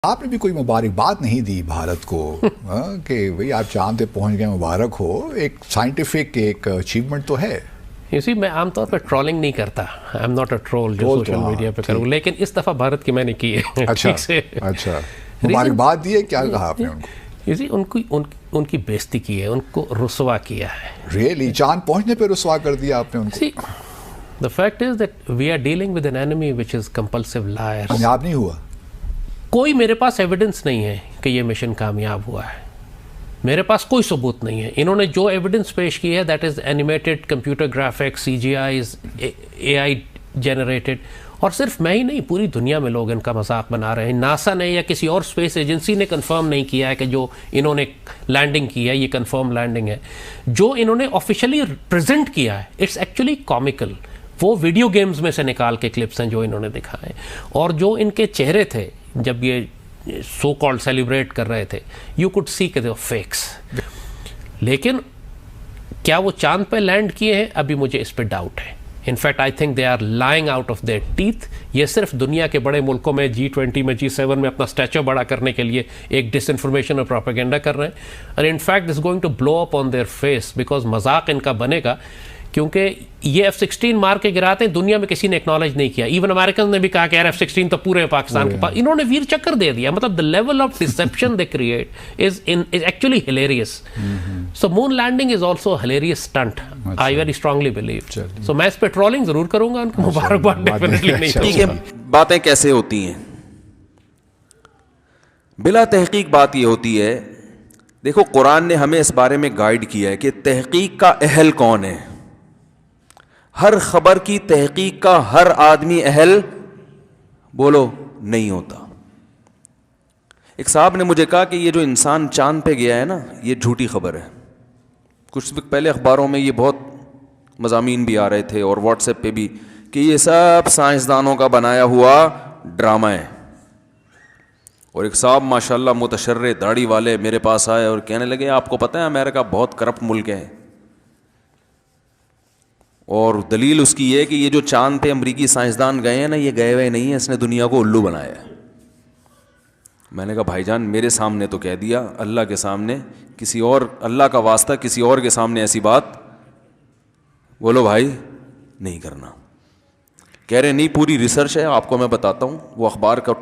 آپ نے بھی کوئی مبارکباد نہیں دی بھارت کو کہ بھئی آپ چاند پہ پہنچ گئے، مبارک ہو. ایک سائنٹیفک ایک اچیومنٹ تو ہے. اسی میں عام طور پہ ٹرولنگ نہیں کرتا. I am not a troll جو سوشل میڈیا پہ کروں، لیکن اس دفعہ بھارت کی میں نے کی ہے. اچھا مبارکباد دی ہے. کیا کہا آپ نے ان کو؟ اسی ان کی بےزتی کی ہے، ان کو رسوا کیا ہے. ریئلی چاند پہنچنے پہ رسوا کر دیا آپ نے ان کو؟ The fact is that we are dealing with an enemy which is compulsive liars. کامیاب نہیں ہوا؟ کوئی میرے پاس ایویڈنس نہیں ہے کہ یہ مشن کامیاب ہوا ہے. میرے پاس کوئی ثبوت نہیں ہے. انہوں نے جو ایویڈنس پیش کی ہے that is animated computer graphics, C G Is, A I generated. اور صرف میں ہی نہیں، پوری دنیا میں لوگ ان کا مذاق بنا رہے ہیں. ناسا نے یا کسی اور اسپیس ایجنسی نے کنفرم نہیں کیا ہے کہ جو انہوں نے لینڈنگ کی ہے یہ کنفرم لینڈنگ ہے. جو انہوں نے آفیشلی پریزنٹ کیا ہے اٹس ایکچولی کامیکل. وہ ویڈیو گیمز میں سے نکال کے کلپس ہیں جو انہوں نے دکھائے. اور جو ان کے چہرے تھے جب یہ سو کالڈ سیلیبریٹ کر رہے تھے، یو کوڈ سی کہ دے فیکس. لیکن کیا وہ چاند پہ لینڈ کیے ہیں؟ ابھی مجھے اس پہ ڈاؤٹ ہے. In fact I think they are lying out of their teeth. یہ صرف دنیا کے بڑے ملکوں میں G20 میں G7 میں اپنا اسٹیچر بڑا کرنے کے لیے ایک ڈس انفارمیشن اور پروپیگنڈا کر رہے ہیں. اور in fact is going to blow up on their face because مذاق ان کا بنے گا. کیونکہ یہ F-16 مار کے گراتے ہیں، دنیا میں کسی نے ایکنالج نہیں کیا. ایون امریکن نے بھی کہا کہ یار F-16 تو پورے پاکستان کے پاس. انہوں نے ویر چکر دے دیا. مطلب the level of deception they create is actually hilarious. So moon landing is also a hilarious stunt. I very strongly believe. So میں اس پہ ٹرولنگ ضرور کروں گا. ان کو مبارکباد ڈیفینیٹلی نہیں کروں گا. باتیں کیسے ہوتی ہیں؟ بلا تحقیق بات یہ ہوتی ہے. دیکھو قرآن نے ہمیں اس بارے میں گائیڈ کیا ہے کہ تحقیق کا اہل کون ہے. ہر خبر کی تحقیق کا ہر آدمی اہل بولو نہیں ہوتا. ایک صاحب نے مجھے کہا کہ یہ جو انسان چاند پہ گیا ہے نا، یہ جھوٹی خبر ہے. کچھ وقت پہلے اخباروں میں یہ بہت مضامین بھی آ رہے تھے اور واٹس ایپ پہ بھی کہ یہ سب سائنسدانوں کا بنایا ہوا ڈرامہ ہے. اور ایک صاحب ماشاءاللہ متشرع داڑھی والے میرے پاس آئے اور کہنے لگے آپ کو پتہ ہے امریکہ بہت کرپٹ ملک ہے، اور دلیل اس کی یہ کہ یہ جو چاند پہ امریکی سائنسدان گئے ہیں نا، یہ گئے ہوئے نہیں ہیں، اس نے دنیا کو الو بنایا ہے. میں نے کہا بھائی جان میرے سامنے تو کہہ دیا، اللہ کے سامنے کسی اور، اللہ کا واسطہ کسی اور کے سامنے ایسی بات بولو بھائی نہیں کرنا. کہہ رہے نہیں پوری ریسرچ ہے، آپ کو میں بتاتا ہوں. وہ اخبار کا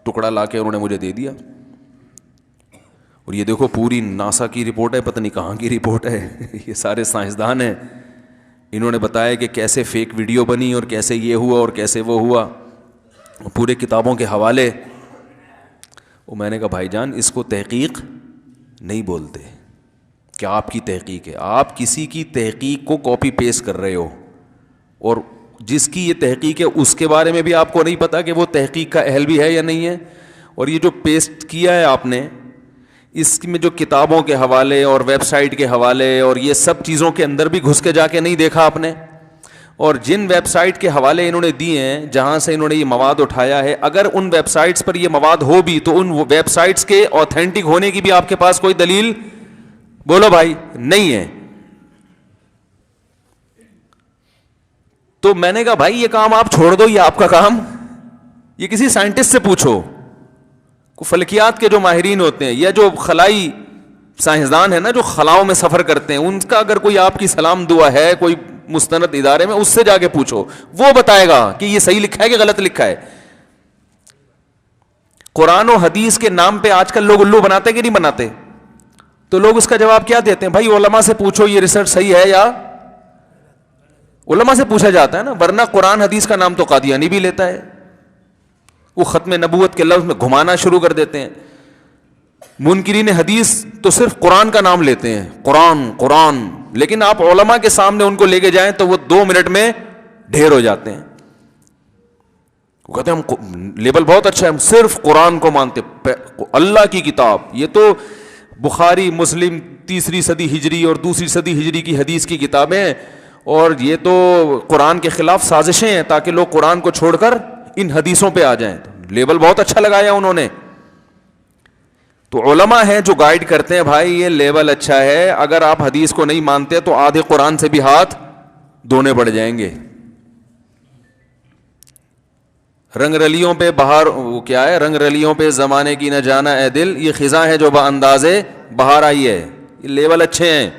ٹکڑا لا کے انہوں نے مجھے دے دیا، اور یہ دیکھو پوری ناسا کی رپورٹ ہے، پتہ نہیں کہاں کی رپورٹ ہے. یہ سارے سائنسدان ہیں، انہوں نے بتایا کہ کیسے فیک ویڈیو بنی اور کیسے یہ ہوا اور کیسے وہ ہوا، پورے کتابوں کے حوالے. وہ میں نے کہا بھائی جان اس کو تحقیق نہیں بولتے. کیا آپ کی تحقیق ہے؟ آپ کسی کی تحقیق کو کاپی پیسٹ کر رہے ہو، اور جس کی یہ تحقیق ہے اس کے بارے میں بھی آپ کو نہیں پتا کہ وہ تحقیق کا اہل بھی ہے یا نہیں ہے. اور یہ جو پیسٹ کیا ہے آپ نے، اس میں جو کتابوں کے حوالے اور ویب سائٹ کے حوالے اور یہ سب چیزوں کے اندر بھی گھس کے جا کے نہیں دیکھا آپ نے. اور جن ویب سائٹ کے حوالے انہوں نے دیے ہیں جہاں سے انہوں نے یہ مواد اٹھایا ہے، اگر ان ویب سائٹس پر یہ مواد ہو بھی تو ان ویب سائٹس کے اوتھینٹک ہونے کی بھی آپ کے پاس کوئی دلیل بولو بھائی نہیں ہے. تو میں نے کہا بھائی یہ کام آپ چھوڑ دو، یہ آپ کا کام، یہ کسی سائنٹسٹ سے پوچھو. فلکیات کے جو ماہرین ہوتے ہیں یا جو خلائی سائنسدان ہیں نا، جو خلاؤں میں سفر کرتے ہیں، ان کا اگر کوئی آپ کی سلام دعا ہے کوئی مستند ادارے میں، اس سے جا کے پوچھو، وہ بتائے گا کہ یہ صحیح لکھا ہے کہ غلط لکھا ہے. قرآن و حدیث کے نام پہ آج کل لوگ الو بناتے کہ نہیں بناتے؟ تو لوگ اس کا جواب کیا دیتے ہیں؟ بھائی علماء سے پوچھو یہ ریسرچ صحیح ہے یا علماء سے پوچھا جاتا ہے نا. ورنہ قرآن حدیث کا نام تو قادیانی بھی لیتا ہے. وہ ختم نبوت کے لفظ میں گھمانا شروع کر دیتے ہیں. منکرین حدیث تو صرف قرآن کا نام لیتے ہیں، قرآن قرآن، لیکن آپ علماء کے سامنے ان کو لے کے جائیں تو وہ 2 منٹ میں ڈھیر ہو جاتے ہیں. وہ کہتے ہیں ہم لیبل بہت اچھا ہے، ہم صرف قرآن کو مانتے، اللہ کی کتاب. یہ تو بخاری مسلم 3 صدی ہجری اور 2 صدی ہجری کی حدیث کی کتابیں ہیں، اور یہ تو قرآن کے خلاف سازشیں ہیں تاکہ لوگ قرآن کو چھوڑ کر ان حدیثوں پہ آ جائیں. لیبل بہت اچھا لگایا انہوں نے. تو علماء ہیں جو گائیڈ کرتے ہیں بھائی یہ لیبل اچھا ہے، اگر آپ حدیث کو نہیں مانتے تو آدھے قرآن سے بھی ہاتھ دھونے پڑ جائیں گے. رنگ رلیوں پہ بہار، وہ کیا ہے، رنگ رلیوں پہ زمانے کی نہ جانا اے دل، یہ خزاں ہے جو باندازے بہار آئی ہے. یہ لیبل اچھے ہیں.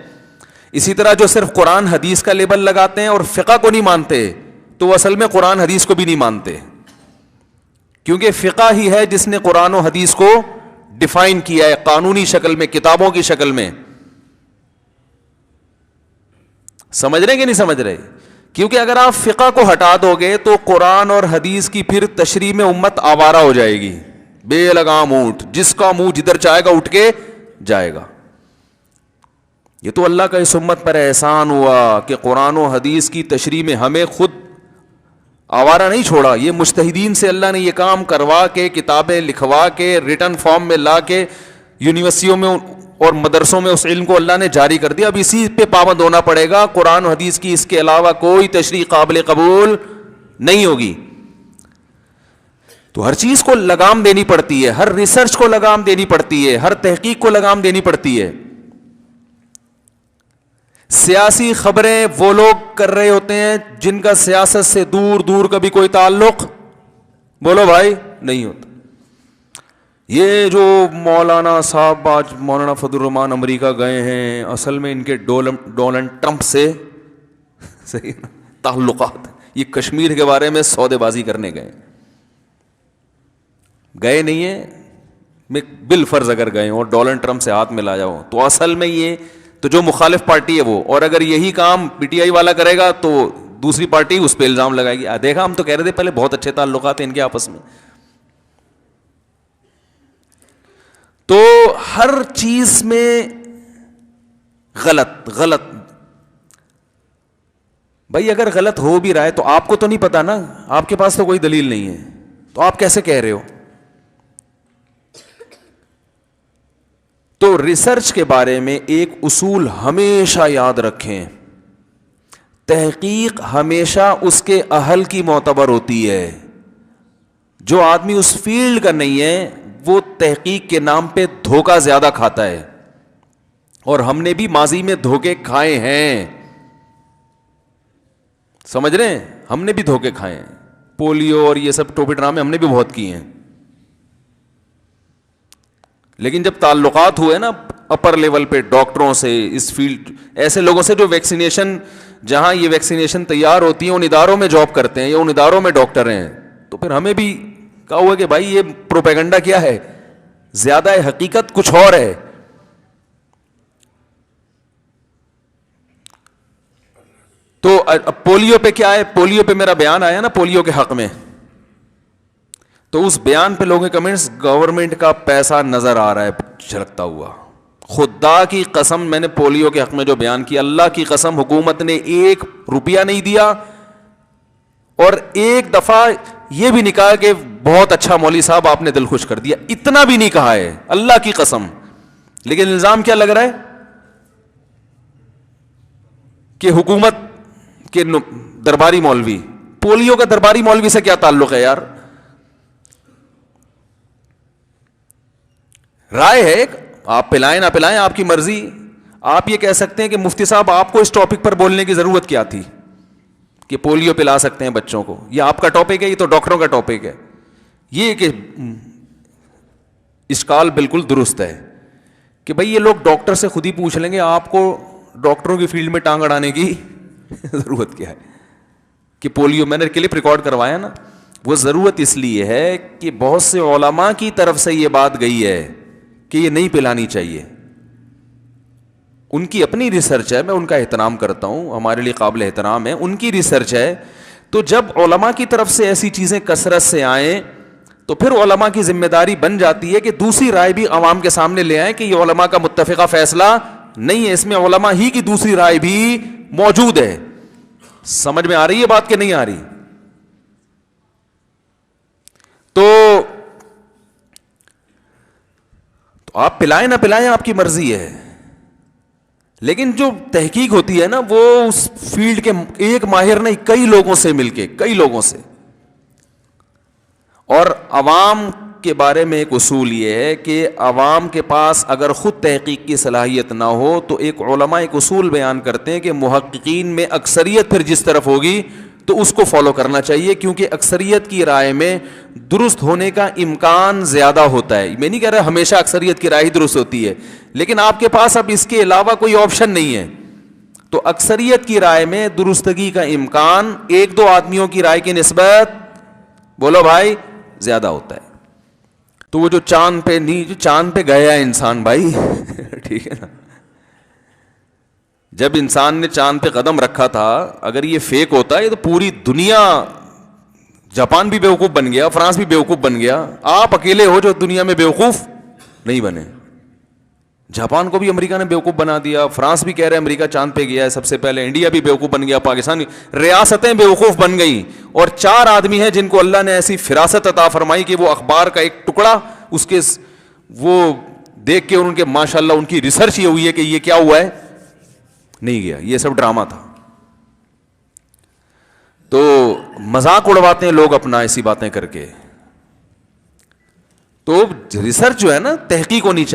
اسی طرح جو صرف قرآن حدیث کا لیبل لگاتے ہیں اور فقہ کو نہیں مانتے، تو وہ اصل میں قرآن حدیث کو بھی نہیں مانتے، کیونکہ فقہ ہی ہے جس نے قرآن و حدیث کو ڈیفائن کیا ہے قانونی شکل میں، کتابوں کی شکل میں. سمجھ رہے کہ نہیں سمجھ رہے؟ کیونکہ اگر آپ فقہ کو ہٹا دو گے تو قرآن اور حدیث کی پھر تشریح میں امت آوارہ ہو جائے گی، بے لگام اونٹ، جس کا منہ جدھر چاہے گا اٹھ کے جائے گا. یہ تو اللہ کا اس امت پر احسان ہوا کہ قرآن و حدیث کی تشریح میں ہمیں خود آوارہ نہیں چھوڑا. یہ مجتہدین سے اللہ نے یہ کام کروا کے، کتابیں لکھوا کے، ریٹن فارم میں لا کے یونیورسٹیوں میں اور مدرسوں میں اس علم کو اللہ نے جاری کر دیا. اب اسی پہ پابند ہونا پڑے گا. قرآن و حدیث کی اس کے علاوہ کوئی تشریح قابل قبول نہیں ہوگی. تو ہر چیز کو لگام دینی پڑتی ہے، ہر ریسرچ کو لگام دینی پڑتی ہے، ہر تحقیق کو لگام دینی پڑتی ہے. سیاسی خبریں وہ لوگ کر رہے ہوتے ہیں جن کا سیاست سے دور دور کبھی کوئی تعلق، بولو بھائی، نہیں ہوتا. یہ جو مولانا صاحب آج مولانا فضل الرحمان امریکہ گئے ہیں، اصل میں ان کے ڈونلڈ ٹرمپ سے صحیح تعلقات، یہ کشمیر کے بارے میں سودے بازی کرنے گئے نہیں ہیں. میں بالفرض اگر گئے ہوں اور ڈونلڈ ٹرمپ سے ہاتھ ملایا ہو تو اصل میں یہ تو جو مخالف پارٹی ہے وہ، اور اگر یہی کام پی ٹی آئی والا کرے گا تو دوسری پارٹی اس پہ الزام لگائے گی. دیکھا، ہم تو کہہ رہے تھے پہلے بہت اچھے تعلقات ہیں ان کے آپس میں. تو ہر چیز میں غلط بھائی، اگر غلط ہو بھی رہا ہے تو آپ کو تو نہیں پتا نا، آپ کے پاس تو کوئی دلیل نہیں ہے، تو آپ کیسے کہہ رہے ہو؟ تو ریسرچ کے بارے میں ایک اصول ہمیشہ یاد رکھیں، تحقیق ہمیشہ اس کے اہل کی معتبر ہوتی ہے. جو آدمی اس فیلڈ کا نہیں ہے وہ تحقیق کے نام پہ دھوکہ زیادہ کھاتا ہے، اور ہم نے بھی ماضی میں دھوکے کھائے ہیں. سمجھ رہے ہیں؟ ہم نے بھی دھوکے کھائے ہیں. پولیو اور یہ سب ٹوپی ڈرامے ہم نے بھی بہت کیے ہیں. لیکن جب تعلقات ہوئے نا اپر لیول پہ ڈاکٹروں سے، اس فیلڈ، ایسے لوگوں سے جو ویکسینیشن، جہاں یہ ویکسینیشن تیار ہوتی ہیں ان اداروں میں جاب کرتے ہیں یا ان اداروں میں ڈاکٹر ہیں، تو پھر ہمیں بھی کہا ہوا کہ بھائی یہ پروپیگنڈا کیا ہے، زیادہ ہے، حقیقت کچھ اور ہے. تو پولیو پہ کیا ہے، پولیو پہ میرا بیان آیا نا پولیو کے حق میں، تو اس بیان پہ لوگوں کے کمنٹس، گورنمنٹ کا پیسہ نظر آ رہا ہے جھلکتا ہوا. خدا کی قسم، میں نے پولیو کے حق میں جو بیان کیا، اللہ کی قسم حکومت نے 1 روپیہ نہیں دیا، اور ایک دفعہ یہ بھی نہیں کہا کہ بہت اچھا مولوی صاحب آپ نے دل خوش کر دیا، اتنا بھی نہیں کہا ہے اللہ کی قسم. لیکن الزام کیا لگ رہا ہے کہ حکومت کے درباری مولوی. پولیو کا درباری مولوی سے کیا تعلق ہے یار؟ رائے ہے ایک، آپ پلائیں نہ پلائیں آپ کی مرضی. آپ یہ کہہ سکتے ہیں کہ مفتی صاحب آپ کو اس ٹاپک پر بولنے کی ضرورت کیا تھی کہ پولیو پلا سکتے ہیں بچوں کو، یہ آپ کا ٹاپک ہے، یہ تو ڈاکٹروں کا ٹاپک ہے. یہ کہ اشکال بالکل درست ہے کہ بھئی یہ لوگ ڈاکٹر سے خود ہی پوچھ لیں گے، آپ کو ڈاکٹروں کی فیلڈ میں ٹانگ اڑانے کی ضرورت کیا ہے کہ پولیو. میں نے کلپ ریکارڈ کروایا نا، وہ ضرورت اس لیے ہے کہ بہت سے علماء کی طرف سے یہ بات گئی ہے کہ یہ نہیں پلانی چاہیے. ان کی اپنی ریسرچ ہے، میں ان کا احترام کرتا ہوں، ہمارے لیے قابل احترام ہے، ان کی ریسرچ ہے. تو جب علماء کی طرف سے ایسی چیزیں کثرت سے آئیں تو پھر علماء کی ذمہ داری بن جاتی ہے کہ دوسری رائے بھی عوام کے سامنے لے آئیں کہ یہ علماء کا متفقہ فیصلہ نہیں ہے، اس میں علماء ہی کی دوسری رائے بھی موجود ہے. سمجھ میں آ رہی ہے بات کہ نہیں آ رہی؟ تو آپ پلائیں نہ پلائیں آپ کی مرضی ہے، لیکن جو تحقیق ہوتی ہے نا وہ اس فیلڈ کے ایک ماہر نہیں، کئی لوگوں سے مل کے، کئی لوگوں سے. اور عوام کے بارے میں ایک اصول یہ ہے کہ عوام کے پاس اگر خود تحقیق کی صلاحیت نہ ہو تو ایک علماء ایک اصول بیان کرتے ہیں کہ محققین میں اکثریت پھر جس طرف ہوگی تو اس کو فالو کرنا چاہیے, کیونکہ اکثریت کی رائے میں درست ہونے کا امکان زیادہ ہوتا ہے. میں نہیں کہہ رہا ہمیشہ اکثریت کی رائے ہی درست ہوتی ہے, لیکن آپ کے پاس اب اس کے علاوہ کوئی آپشن نہیں ہے, تو اکثریت کی رائے میں درستگی کا امکان ایک دو آدمیوں کی رائے کی نسبت, بولو بھائی, زیادہ ہوتا ہے. تو وہ جو چاند پہ گیا ہے انسان بھائی ٹھیک ہے نا, جب انسان نے چاند پہ قدم رکھا تھا, اگر یہ فیک ہوتا ہے تو پوری دنیا, جاپان بھی بیوقوف بن گیا, فرانس بھی بیوقوف بن گیا, آپ اکیلے ہو جو دنیا میں بیوقوف نہیں بنے. جاپان کو بھی امریکہ نے بیوقوف بنا دیا, فرانس بھی کہہ رہے ہیں امریکہ چاند پہ گیا ہے سب سے پہلے, انڈیا بھی بیوقوف بن گیا, پاکستان بھی, ریاستیں بیوقوف بن گئیں. اور 4 آدمی ہیں جن کو اللہ نے ایسی فراست عطا فرمائی کہ وہ اخبار کا ایک ٹکڑا اس کے وہ دیکھ کے ان کے ماشاءاللہ ان کی ریسرچ یہ ہوئی ہے کہ یہ کیا ہوا ہے, نہیں گیا, یہ سب ڈرامہ تھا. تو مذاق اڑواتے ہیں لوگ اپنا ایسی باتیں کر کے. تو ریسرچ جو ہے نا, تحقیق ہونی چاہیے.